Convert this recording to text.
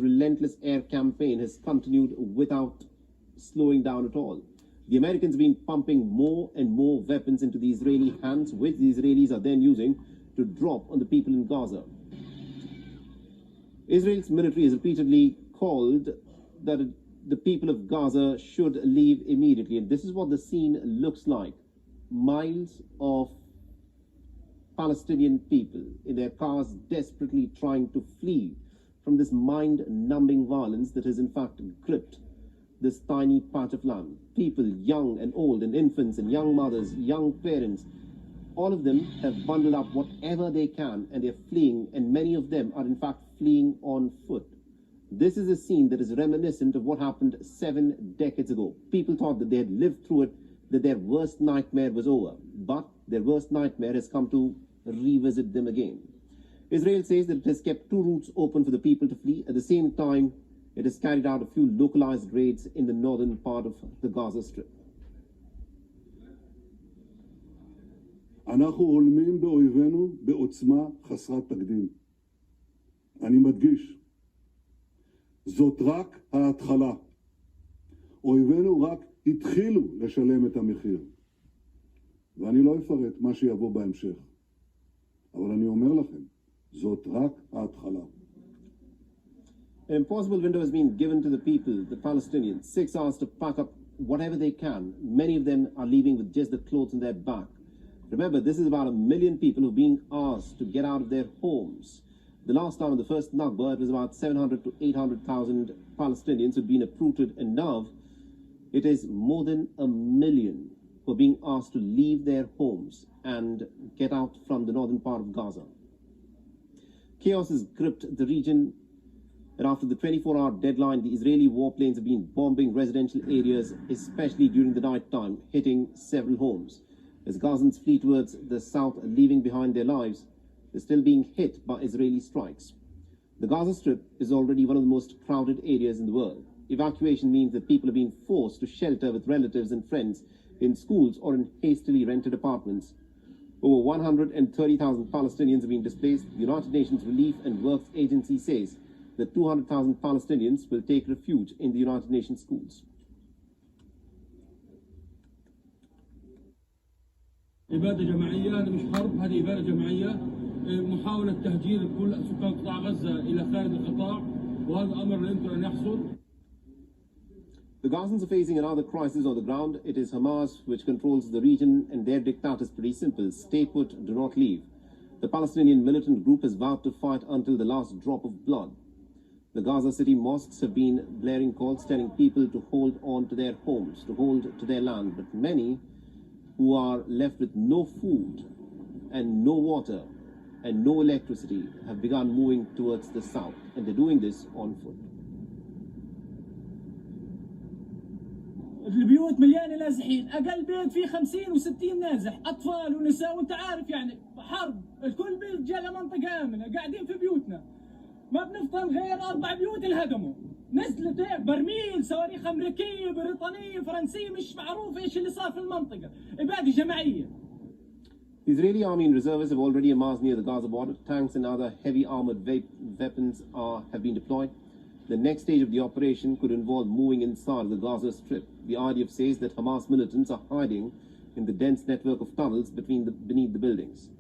relentless air campaign has continued without slowing down at all. The Americans have been pumping more and more weapons into the Israeli hands, which the Israelis are then using to drop on the people in Gaza. Israel's military has repeatedly called that the people of Gaza should leave immediately, and this is what the scene looks like. Miles of Palestinian people in their cars desperately trying to flee from this mind-numbing violence that has in fact gripped this tiny patch of land. People, young and old, and infants and young mothers, young parents, all of them have bundled up whatever they can and they're fleeing, and many of them are in fact fleeing on foot. This is a scene that is reminiscent of what happened 7 decades ago. People thought that they had lived through it, that their worst nightmare was over, but their worst nightmare has come to revisit them again. Israel says that it has kept 2 routes open for the people to flee. At the same time, it has carried out a few localized raids in the northern part of the Gaza Strip. אנחנו הולמים באויבינו בעוצמה חסרת תקדים. אני מדגיש, זאת רק ההתחלה. אויבינו רק התחילו לשלם את המחיר. ואני לא אפרט מה שיבוא בהמשך. אבל אני אומר לכם, זאת רק ההתחלה. An impossible window has been given to the people, the Palestinians, 6 hours to pack up whatever they can. Many of them are leaving with just the clothes on their back. Remember, this is about 1 million people who are being asked to get out of their homes. The last time in the first Nakba, it was about 700 to 800,000 Palestinians who had been uprooted, and now it is more than 1 million who are being asked to leave their homes and get out from the northern part of Gaza. Chaos has gripped the region, and after the 24-hour deadline, the Israeli warplanes have been bombing residential areas, especially during the night time, hitting several homes. As Gazans flee towards the south, leaving behind their lives, they're still being hit by Israeli strikes. The Gaza Strip is already one of the most crowded areas in the world. Evacuation means that people are being forced to shelter with relatives and friends in schools or in hastily rented apartments. Over 130,000 Palestinians have been displaced. The United Nations Relief and Works Agency says that 200,000 Palestinians will take refuge in the United Nations schools. إبادة جماعية، هذا مش حرب، هذه إبادة جماعية، محاولة تهجير كل سكان قطاع غزة إلى خارج القطاع، وهذا أمر لا يمكن أن يحصل. The Gazans are facing another crisis on the ground. It is Hamas which controls the region, and their diktat is pretty simple: stay put, do not leave. The Palestinian militant group has vowed to fight until the last drop of blood. The Gaza City mosques have been blaring calls telling people to hold on to their homes, to hold to their land, but many who are left with no food and no water and no electricity have begun moving towards the south, and they're doing this on foot. البيوت مليانه نازحين، اقل بيت فيه 50 و60 نازح، اطفال ونساء، وانت عارف يعني حرب، الكل بيت جاء لمنطقه امنه، قاعدين في بيوتنا، ما بنفطن غير 4 بيوت انهدموا، نزلت برميل، صواريخ امريكيه، بريطانيه، فرنسيه، مش معروف ايش اللي صار في المنطقه، اباده جماعيه. The Israeli army and reservists have already amassed near the Gaza border. Tanks and other heavy armored weapons have been deployed. The next stage of the operation could involve moving inside the Gaza Strip. The IDF says that Hamas militants are hiding in the dense network of tunnels beneath the buildings.